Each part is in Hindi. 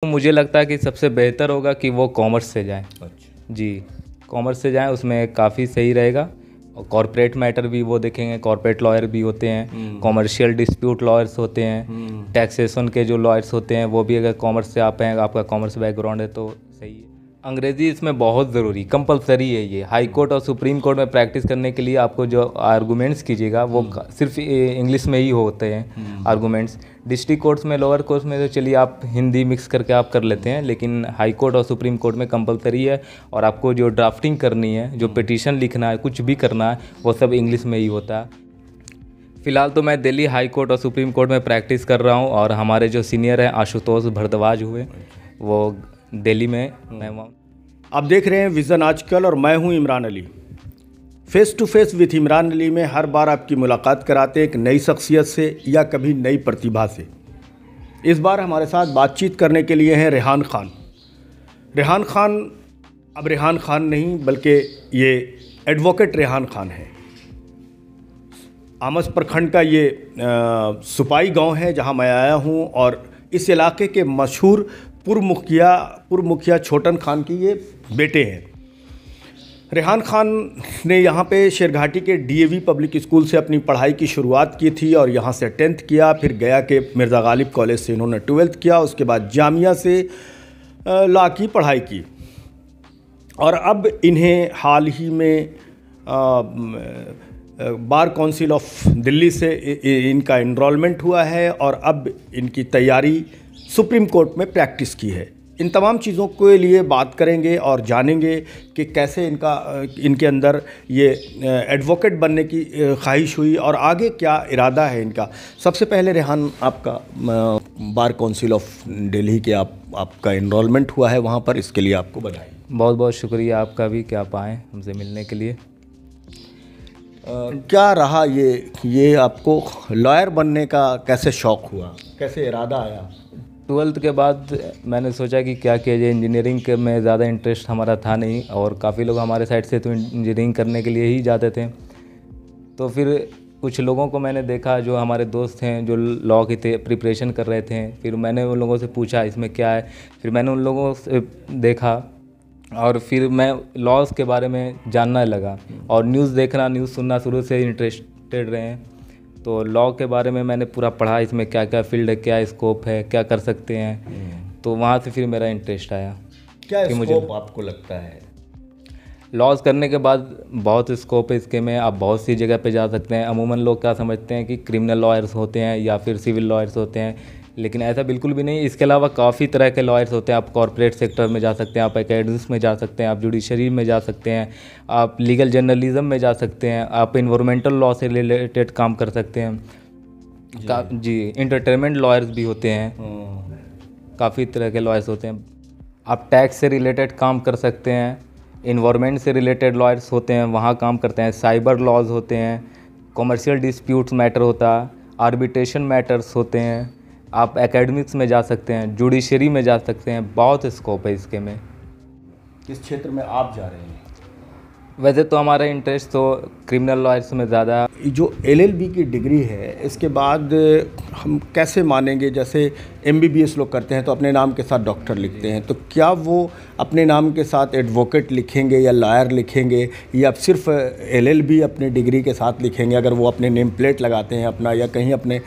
तो मुझे लगता है कि सबसे बेहतर होगा कि वो कॉमर्स से जाएं। अच्छा। जी, कॉमर्स से जाएं, उसमें काफ़ी सही रहेगा। और कॉर्पोरेट मैटर भी वो देखेंगे, कॉर्पोरेट लॉयर भी होते हैं, कॉमर्शियल डिस्प्यूट लॉयर्स होते हैं, टैक्सेशन के जो लॉयर्स होते हैं वो भी अगर कॉमर्स से आप हैं, आपका कॉमर्स बैकग्राउंड है तो सही है। अंग्रेज़ी इसमें बहुत ज़रूरी कंपलसरी है। ये हाई कोर्ट और सुप्रीम कोर्ट में प्रैक्टिस करने के लिए आपको जो आर्गूमेंट्स कीजिएगा वो सिर्फ इंग्लिश में ही होते हैं आर्गूमेंट्स। डिस्ट्रिक्ट कोर्ट्स में, लोअर कोर्ट्स में तो चलिए आप हिंदी मिक्स करके आप कर लेते हैं, लेकिन हाई कोर्ट और सुप्रीम कोर्ट में कंपलसरी है। और आपको जो ड्राफ्टिंग करनी है, जो पिटीशन लिखना है, कुछ भी करना है, वो सब इंग्लिश में ही होता है। फ़िलहाल तो मैं दिल्ली हाई कोर्ट और सुप्रीम कोर्ट में प्रैक्टिस कर रहा हूँ, और हमारे जो सीनियर हैं आशुतोष भारद्वाज हुए, वो दिल्ली में, मैं वहाँ। आप देख रहे हैं विज़न आजकल और मैं हूं Imran Ali. Face to face with Imran Ali में हर बार आपकी मुलाकात कराते एक नई शख्सियत से या कभी नई प्रतिभा से। इस बार हमारे साथ बातचीत करने के लिए हैं रेहान खान। रेहान खान अब रेहान खान नहीं बल्कि ये एडवोकेट रेहान खान है। आमस प्रखंड का ये सुपाई गांव है जहां मैं आया हूं, और इस इलाके के मशहूर पूर्व मुखिया छोटन खान की ये बेटे हैं। रेहान खान ने यहाँ पे शेरघाटी के डीएवी पब्लिक स्कूल से अपनी पढ़ाई की शुरुआत की थी और यहाँ से 10th किया। फिर गया के मिर्ज़ा गालिब कॉलेज से इन्होंने 12th किया। उसके बाद जामिया से लॉ की पढ़ाई की, और अब इन्हें हाल ही में बार काउंसिल ऑफ दिल्ली से इनका इनरोलमेंट हुआ है, और अब इनकी तैयारी सुप्रीम कोर्ट में प्रैक्टिस की है। इन तमाम चीज़ों के लिए बात करेंगे और जानेंगे कि कैसे इनके अंदर ये एडवोकेट बनने की ख्वाहिश हुई और आगे क्या इरादा है इनका। सबसे पहले रेहान, आपका बार काउंसिल ऑफ दिल्ली के आपका इनरोलमेंट हुआ है वहाँ पर, इसके लिए आपको बधाई। बहुत बहुत शुक्रिया आपका भी कि आप आएँ हमसे मिलने के लिए। क्या रहा ये आपको लॉयर बनने का कैसे शौक़ हुआ, कैसे इरादा आया? 12th के बाद मैंने सोचा कि क्या किया जाए। इंजीनियरिंग के में ज़्यादा इंटरेस्ट हमारा था नहीं, और काफ़ी लोग हमारे साइड से तो इंजीनियरिंग करने के लिए ही जाते थे। तो फिर कुछ लोगों को मैंने देखा जो हमारे दोस्त हैं जो लॉ की प्रिपरेशन कर रहे थे। फिर मैंने उन लोगों से पूछा इसमें क्या है। फिर मैंने उन लोगों से देखा, और फिर मैं लॉज के बारे में जानने लगा, और न्यूज़ सुनना शुरू से इंटरेस्टेड रहे हैं। तो लॉ के बारे में मैंने पूरा पढ़ा, इसमें क्या क्या फील्ड है, क्या स्कोप है, क्या कर सकते हैं। तो वहाँ से फिर मेरा इंटरेस्ट आया। क्या स्कोप आपको लगता है? लॉज करने के बाद बहुत स्कोप है इसके में, आप बहुत सी जगह पे जा सकते हैं। अमूमन लोग क्या समझते हैं कि क्रिमिनल लॉयर्स होते हैं या फिर सिविल लॉयर्स होते हैं, लेकिन ऐसा बिल्कुल भी नहीं। इसके अलावा काफ़ी तरह के लॉयर्स होते हैं। आप कॉर्पोरेट सेक्टर में जा सकते हैं, आप एकेडमिक्स में जा सकते हैं, आप जुडिशरी में जा सकते हैं, आप लीगल जर्नलिज्म में जा सकते हैं, आप इन्वायरमेंटल लॉ से रिलेटेड काम कर सकते हैं। जी, इंटरटेनमेंट लॉयर्स भी होते हैं, काफ़ी तरह के लॉयर्स होते हैं। आप टैक्स से रिलेटेड काम कर सकते हैं, इन्वायरमेंट से रिलेटेड लॉयर्स होते हैं, वहाँ काम करते हैं। साइबर लॉज होते हैं, कॉमर्शियल डिस्प्यूट्स मैटर होता है, आर्बिट्रेशन मैटर्स होते हैं। आप एकेडमिक्स में जा सकते हैं, जुडिशरी में जा सकते हैं, बहुत स्कोप है इसके में। किस क्षेत्र में आप जा रहे हैं? वैसे तो हमारा इंटरेस्ट तो क्रिमिनल लॉयर्स में ज़्यादा। जो एलएलबी की डिग्री है इसके बाद हम कैसे मानेंगे, जैसे एमबीबीएस लोग करते हैं तो अपने नाम के साथ डॉक्टर लिखते हैं, तो क्या वो अपने नाम के साथ एडवोकेट लिखेंगे या लॉयर लिखेंगे, या सिर्फ एलएलबी अपने डिग्री के साथ लिखेंगे अगर वो अपने नेम प्लेट लगाते हैं अपना, या कहीं अपने,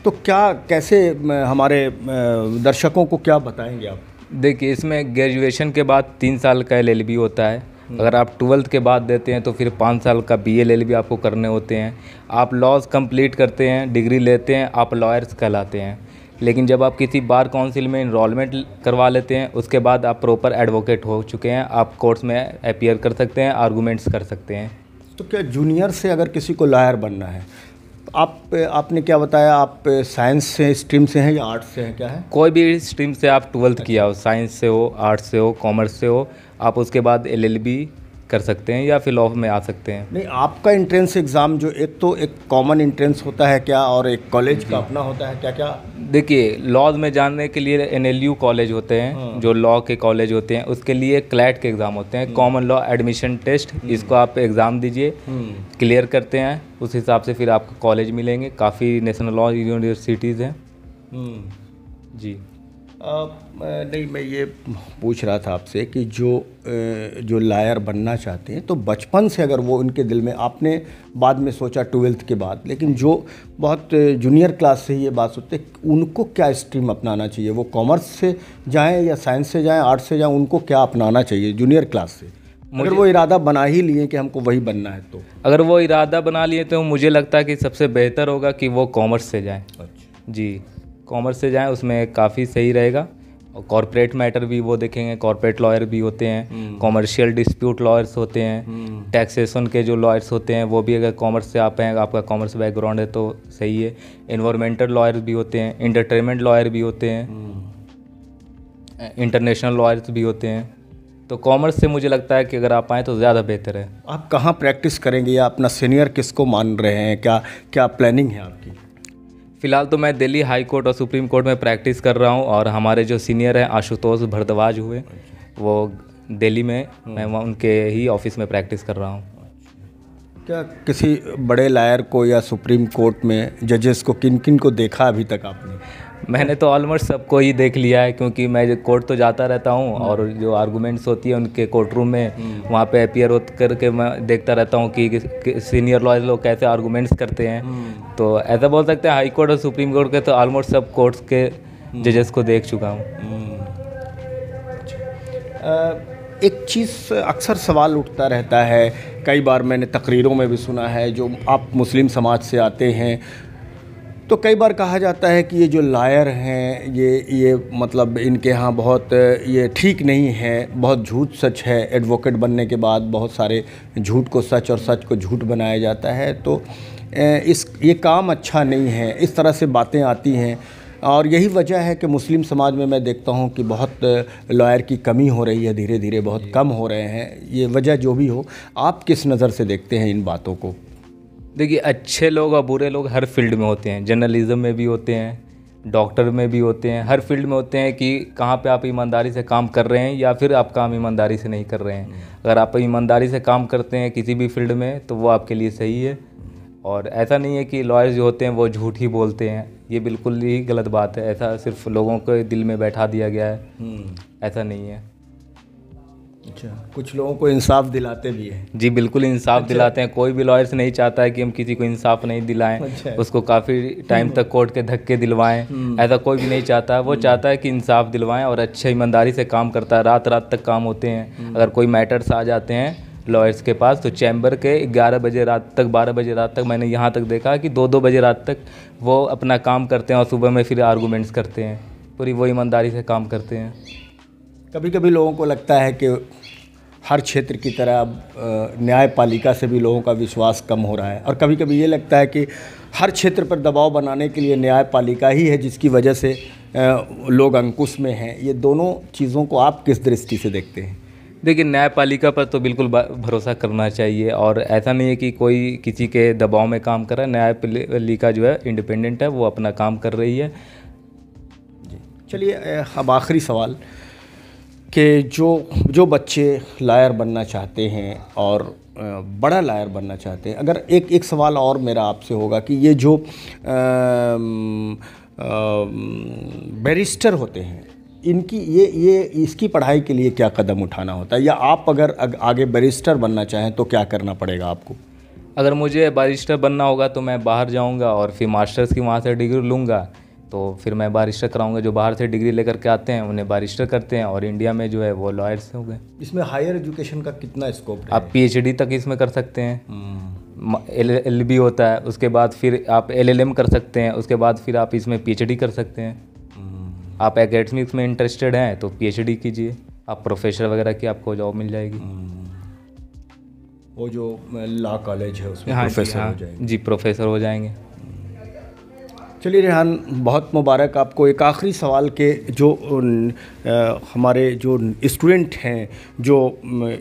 तो क्या कैसे हमारे दर्शकों को क्या बताएंगे आप? देखिए, इसमें ग्रेजुएशन के बाद 3 साल का एलएलबी होता है। अगर आप 12th के बाद देते हैं तो फिर 5 साल का बीएलएलबी आपको करने होते हैं। आप लॉज कंप्लीट करते हैं, डिग्री लेते हैं, आप लॉयर्स कहलाते हैं। लेकिन जब आप किसी बार काउंसिल में इनरोलमेंट करवा लेते हैं, उसके बाद आप प्रॉपर एडवोकेट हो चुके हैं। आप कोर्ट्स में अपीयर कर सकते हैं, आर्गूमेंट्स कर सकते हैं। तो क्या जूनियर से अगर किसी को लॉयर बनना है, आपने क्या बताया, आप साइंस से स्ट्रीम से हैं या आर्ट्स से हैं, क्या है? कोई भी स्ट्रीम से आप 12th किया हो, साइंस से हो, आर्ट्स से हो, कॉमर्स से हो, आप उसके बाद एलएलबी कर सकते हैं या फिर लॉ में आ सकते हैं। नहीं, आपका एंट्रेंस एग्ज़ाम जो एक कॉमन एंट्रेंस होता है क्या, और एक कॉलेज का अपना होता है क्या क्या? देखिए, लॉज में जाने के लिए एनएलयू कॉलेज होते हैं, जो लॉ के कॉलेज होते हैं, उसके लिए क्लैट के एग्ज़ाम होते हैं, कॉमन लॉ एडमिशन टेस्ट। इसको आप एग्ज़ाम दीजिए, क्लियर करते हैं, उस हिसाब से फिर आपको कॉलेज मिलेंगे। काफ़ी नेशनल लॉ यूनिवर्सिटीज़ हैं। जी। नहीं, मैं ये पूछ रहा था आपसे कि जो लायर बनना चाहते हैं तो बचपन से अगर वो उनके दिल में, आपने बाद में सोचा 12th के बाद, लेकिन जो बहुत जूनियर क्लास से ही ये बात सोचते उनको क्या स्ट्रीम अपनाना चाहिए? वो कॉमर्स से जाएं या साइंस से जाएं, आर्ट्स से जाएं, उनको क्या अपनाना चाहिए जूनियर क्लास से? अगर वो इरादा बना ही लिए कि हमको वही बनना है तो? अगर वो इरादा बना लिए तो मुझे लगता है कि सबसे बेहतर होगा कि वो कॉमर्स से जाएं। अच्छा जी, कॉमर्स से जाएं, उसमें काफ़ी सही रहेगा। और कॉर्पोरेट मैटर भी वो देखेंगे, कॉर्पोरेट लॉयर भी होते हैं, कॉमर्शियल डिस्प्यूट लॉयर्स होते हैं, टैक्सेशन के जो लॉयर्स होते हैं वो भी अगर कॉमर्स से आप हैं, आपका कॉमर्स बैकग्राउंड है तो सही है। इन्वायरमेंटल लॉयर भी होते हैं, एंटरटेनमेंट लॉयर भी होते हैं, इंटरनेशनल लॉयर्स भी होते हैं। तो कॉमर्स से मुझे लगता है कि अगर आप आएँ तो ज़्यादा बेहतर है। आप कहाँ प्रैक्टिस करेंगे या अपना सीनियर किसको मान रहे हैं? क्या प्लानिंग है आपकी? फ़िलहाल तो मैं दिल्ली हाई कोर्ट और सुप्रीम कोर्ट में प्रैक्टिस कर रहा हूँ, और हमारे जो सीनियर हैं आशुतोष भारद्वाज हुए, वो दिल्ली में, मैं उनके ही ऑफिस में प्रैक्टिस कर रहा हूँ। क्या किसी बड़े लायर को या सुप्रीम कोर्ट में जजेस को किन किन को देखा अभी तक आपने? मैंने तो ऑलमोस्ट सबको ही देख लिया है, क्योंकि मैं कोर्ट तो जाता रहता हूँ और जो आर्गूमेंट्स होती है उनके कोर्ट रूम में वहाँ पे अपीयर हो करके मैं देखता रहता हूँ कि सीनियर लॉयर लोग कैसे आर्गूमेंट्स करते हैं। तो ऐसा बोल सकते हैं हाई कोर्ट और सुप्रीम कोर्ट के तो ऑलमोस्ट सब कोर्ट्स के जजेस को देख चुका हूँ। एक चीज़ अक्सर सवाल उठता रहता है, कई बार मैंने तकरीरों में भी सुना है, जो आप मुस्लिम समाज से आते हैं तो कई बार कहा जाता है कि ये जो लायर हैं ये मतलब इनके यहाँ बहुत ये ठीक नहीं है, बहुत झूठ सच है। एडवोकेट बनने के बाद बहुत सारे झूठ को सच और सच को झूठ बनाया जाता है, तो ये काम अच्छा नहीं है, इस तरह से बातें आती हैं। और यही वजह है कि मुस्लिम समाज में मैं देखता हूँ कि बहुत लॉयर की कमी हो रही है, धीरे धीरे बहुत कम हो रहे हैं। ये वजह जो भी हो, आप किस नज़र से देखते हैं इन बातों को? देखिए, अच्छे लोग और बुरे लोग हर फील्ड में होते हैं, जर्नलिज्म में भी होते हैं, डॉक्टर में भी होते हैं, हर फील्ड में होते हैं कि कहाँ पे आप ईमानदारी से काम कर रहे हैं या फिर आप काम ईमानदारी से नहीं कर रहे हैं। अगर आप ईमानदारी से काम करते हैं किसी भी फील्ड में तो वो आपके लिए सही है, और ऐसा नहीं है कि लॉयर्स जो होते हैं वो झूठ ही बोलते हैं, ये बिल्कुल ही गलत बात है। ऐसा सिर्फ लोगों को दिल में बैठा दिया गया है, ऐसा नहीं है। अच्छा, कुछ लोगों को इंसाफ दिलाते भी हैं? जी बिल्कुल, इंसाफ दिलाते हैं। कोई भी लॉयर्स नहीं चाहता है कि हम किसी को इंसाफ नहीं दिलाएं। अच्छा। उसको काफ़ी टाइम तक कोर्ट के धक्के दिलवाएं, ऐसा कोई भी नहीं चाहता है। वो चाहता है कि इंसाफ दिलवाएं, और अच्छे ईमानदारी से काम करता है। रात रात तक काम होते हैं। अगर कोई मैटर्स आ जाते हैं लॉयर्स के पास तो चैम्बर के 11 बजे रात तक, 12 बजे रात तक, मैंने यहाँ तक देखा कि 2-2 बजे रात तक वो अपना काम करते हैं और सुबह में फिर आर्गूमेंट्स करते हैं। पूरी वो ईमानदारी से काम करते हैं। कभी कभी लोगों को लगता है कि हर क्षेत्र की तरह अब न्यायपालिका से भी लोगों का विश्वास कम हो रहा है, और कभी कभी ये लगता है कि हर क्षेत्र पर दबाव बनाने के लिए न्यायपालिका ही है जिसकी वजह से लोग अंकुश में हैं। ये दोनों चीज़ों को आप किस दृष्टि से देखते हैं? देखिए, न्यायपालिका पर तो बिल्कुल भरोसा करना चाहिए, और ऐसा नहीं है कि कोई किसी के दबाव में काम कर रहा है। न्यायपालिका जो है इंडिपेंडेंट है, वो अपना काम कर रही है। जी, चलिए अब आखिरी सवाल कि जो बच्चे लायर बनना चाहते हैं और बड़ा लायर बनना चाहते हैं, अगर एक सवाल और मेरा आपसे होगा कि ये जो बैरिस्टर होते हैं, इनकी ये इसकी पढ़ाई के लिए क्या कदम उठाना होता है, या आप अगर आगे बैरिस्टर बनना चाहें तो क्या करना पड़ेगा आपको? अगर मुझे बैरिस्टर बनना होगा तो मैं बाहर जाऊंगा और फिर मास्टर्स की वहाँ से डिग्री लूँगा, तो फिर मैं बैरिस्टर कराऊंगा। जो बाहर से डिग्री लेकर के आते हैं उन्हें बैरिस्टर करते हैं, और इंडिया में जो है वो लॉयर्स हो गए। इसमें हायर एजुकेशन का कितना स्कोप है? आप PhD तक इसमें कर सकते हैं। LLB होता है, उसके बाद फिर आप LLM कर सकते हैं, उसके बाद फिर आप इसमें PhD कर सकते हैं। आप एकेडमिक्स में इंटरेस्टेड हैं तो PhD कीजिए, आप प्रोफेसर वगैरह की आपको जॉब मिल जाएगी। वो जो लॉ कॉलेज है उसमें प्रोफेसर हो जाएंगे? जी, प्रोफेसर हो जाएंगे। चलिए रेहान, बहुत मुबारक आपको। एक आखिरी सवाल के जो हमारे जो स्टूडेंट हैं जो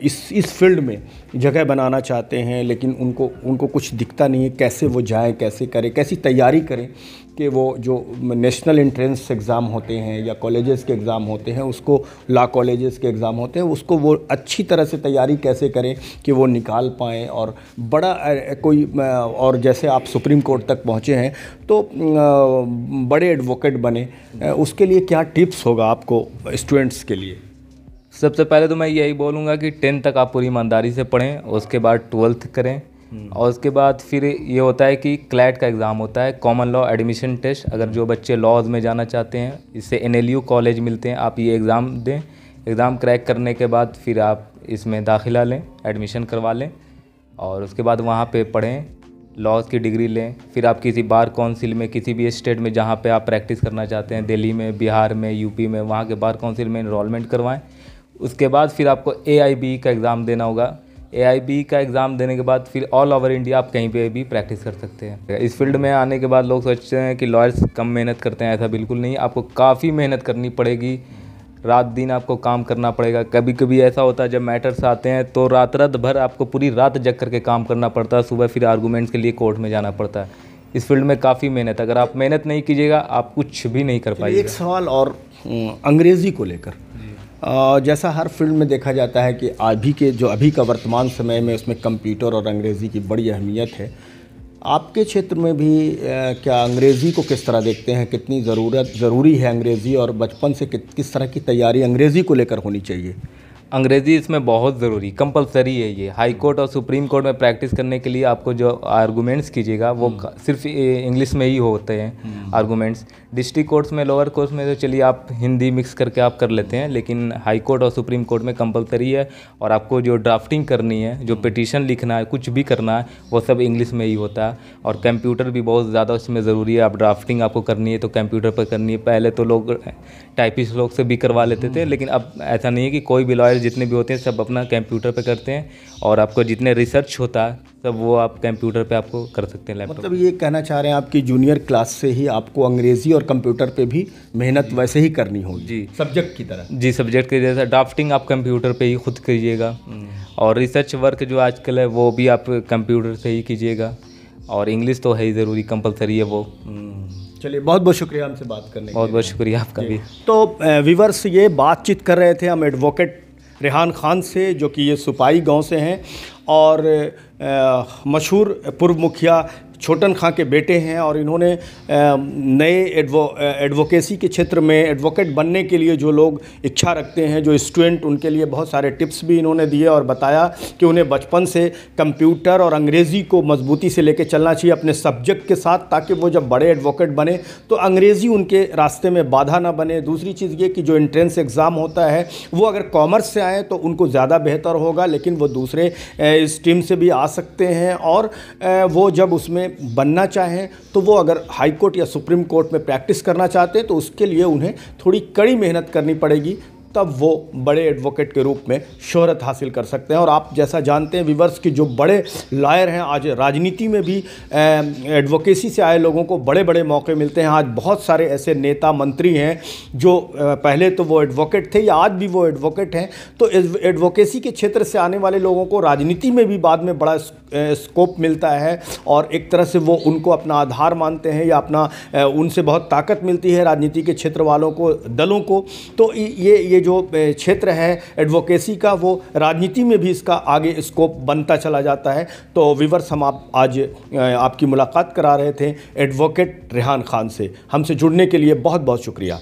इस फील्ड में जगह बनाना चाहते हैं लेकिन उनको कुछ दिखता नहीं है, कैसे वो जाएं, कैसे करें, कैसी तैयारी करें, कि वो जो नेशनल एंट्रेंस एग्ज़ाम होते हैं या कॉलेजेस के एग्ज़ाम होते हैं, उसको लॉ कॉलेजेस के एग्ज़ाम होते हैं, उसको वो अच्छी तरह से तैयारी कैसे करें कि वो निकाल पाएँ और बड़ा कोई और जैसे आप सुप्रीम कोर्ट तक पहुँचे हैं तो बड़े एडवोकेट बने, उसके लिए क्या टिप्स होगा आपको स्टूडेंट्स के लिए? सबसे पहले तो मैं यही बोलूँगा कि 10th तक आप पूरी ईमानदारी से पढ़ें, उसके बाद 12th करें और उसके बाद फिर ये होता है कि क्लैट का एग्ज़ाम होता है, कॉमन लॉ एडमिशन टेस्ट। अगर जो बच्चे लॉज में जाना चाहते हैं, इससे NLU कॉलेज मिलते हैं, आप ये एग्ज़ाम दें। एग्ज़ाम क्रैक करने के बाद फिर आप इसमें दाखिला लें, एडमिशन करवा लें और उसके बाद वहाँ पे पढ़ें, लॉज की डिग्री लें। फिर आप किसी बार काउंसिल में, किसी भी स्टेट में जहाँ पे आप प्रैक्टिस करना चाहते हैं, दिल्ली में, बिहार में, यूपी में, वहाँ के बार काउंसिल में इनरोलमेंट करवाएं। उसके बाद फिर आपको AIB का एग्ज़ाम देना होगा। AIB का एग्ज़ाम देने के बाद फिर ऑल ओवर इंडिया आप कहीं पे भी प्रैक्टिस कर सकते हैं। इस फील्ड में आने के बाद लोग सोचते हैं कि लॉयर्स कम मेहनत करते हैं, ऐसा बिल्कुल नहीं। आपको काफ़ी मेहनत करनी पड़ेगी, रात दिन आपको काम करना पड़ेगा। कभी कभी ऐसा होता है जब मैटर्स आते हैं तो रात भर आपको पूरी रात जग करके काम करना पड़ता है, सुबह फिर आर्गूमेंट्स के लिए कोर्ट में जाना पड़ता है। इस फील्ड में काफ़ी मेहनत, अगर आप मेहनत नहीं कीजिएगा आप कुछ भी नहीं कर पाइएगा। एक सवाल और अंग्रेज़ी को लेकर, जैसा हर फील्ड में देखा जाता है कि अभी का वर्तमान समय में उसमें कंप्यूटर और अंग्रेज़ी की बड़ी अहमियत है। आपके क्षेत्र में भी क्या अंग्रेज़ी को किस तरह देखते हैं, कितनी ज़रूरी है अंग्रेज़ी और बचपन से किस तरह की तैयारी अंग्रेज़ी को लेकर होनी चाहिए? अंग्रेज़ी इसमें बहुत ज़रूरी, कंपलसरी है ये। हाई कोर्ट और सुप्रीम कोर्ट में प्रैक्टिस करने के लिए आपको जो आर्गूमेंट्स कीजिएगा वो सिर्फ इंग्लिश में ही होते हैं आर्गूमेंट्स। डिस्ट्रिक्ट कोर्ट्स में, लोअर कोर्ट्स में तो चलिए आप हिंदी मिक्स करके आप कर लेते हैं, लेकिन हाई कोर्ट और सुप्रीम कोर्ट में कंपलसरी है। और आपको जो ड्राफ्टिंग करनी है, जो पिटीशन लिखना है, कुछ भी करना है, वो सब इंग्लिश में ही होता है। और कंप्यूटर भी बहुत ज़्यादा उसमें ज़रूरी है। आप ड्राफ्टिंग आपको करनी है तो कंप्यूटर पर करनी है। पहले तो लोग टाइपिस्ट लोग से भी करवा लेते थे, लेकिन अब ऐसा नहीं है कि कोई भी लॉयर जितने भी होते हैं सब अपना कंप्यूटर पे करते हैं। और आपको जितने रिसर्च होता है सब वो आप कंप्यूटर पे आपको कर सकते हैं, लैपटॉप। मतलब ये कहना चाह रहे हैं आपकी जूनियर क्लास से ही आपको अंग्रेज़ी और कंप्यूटर पे भी मेहनत वैसे ही करनी होगी जी, सब्जेक्ट की तरह? जी, सब्जेक्ट के जैसा ड्राफ्टिंग आप कंप्यूटर पे ही खुद कीजिएगा और रिसर्च वर्क जो आजकल है वो भी आप कंप्यूटर से ही कीजिएगा। और इंग्लिश तो है ही ज़रूरी, कंपलसरी है वो। चलिए, बहुत बहुत शुक्रिया हमसे बात करने के लिए। बहुत बहुत शुक्रिया आपका भी। तो व्यूअर्स, ये बातचीत कर रहे थे हम एडवोकेट रेहान खान से, जो कि ये सुपाई गांव से हैं और मशहूर पूर्व मुखिया छोटन खां के बेटे हैं। और इन्होंने नए एडवोकेसी के क्षेत्र में एडवोकेट बनने के लिए जो लोग इच्छा रखते हैं, जो स्टूडेंट, उनके लिए बहुत सारे टिप्स भी इन्होंने दिए और बताया कि उन्हें बचपन से कंप्यूटर और अंग्रेज़ी को मजबूती से लेकर चलना चाहिए अपने सब्जेक्ट के साथ, ताकि वो जब बड़े एडवोकेट बने तो अंग्रेज़ी उनके रास्ते में बाधा ना बने। दूसरी चीज़ ये कि जो एंट्रेंस एग्ज़ाम होता है वो अगर कॉमर्स से आए तो उनको ज़्यादा बेहतर होगा, लेकिन वो दूसरे स्ट्रीम से भी आ सकते हैं। और वो जब उसमें बनना चाहें तो वो अगर हाई कोर्ट या सुप्रीम कोर्ट में प्रैक्टिस करना चाहते हैं तो उसके लिए उन्हें थोड़ी कड़ी मेहनत करनी पड़ेगी, तब वो बड़े एडवोकेट के रूप में शोहरत हासिल कर सकते हैं। और आप जैसा जानते हैं व्यूअर्स कि जो बड़े लॉयर हैं, आज राजनीति में भी एडवोकेसी से आए लोगों को बड़े बड़े मौके मिलते हैं। आज बहुत सारे ऐसे नेता मंत्री हैं जो पहले तो वो एडवोकेट थे या आज भी वो एडवोकेट हैं। तो एडवोकेसी के क्षेत्र से आने वाले लोगों को राजनीति में भी बाद में बड़ा स्कोप मिलता है और एक तरह से वो उनको अपना आधार मानते हैं या अपना उनसे बहुत ताकत मिलती है राजनीति के क्षेत्र वालों को, दलों को। तो ये जो क्षेत्र है एडवोकेसी का, वो राजनीति में भी इसका आगे स्कोप बनता चला जाता है। तो व्यूअर्स, हम आज आपकी मुलाकात करा रहे थे एडवोकेट रेहान खान से। हमसे जुड़ने के लिए बहुत बहुत शुक्रिया।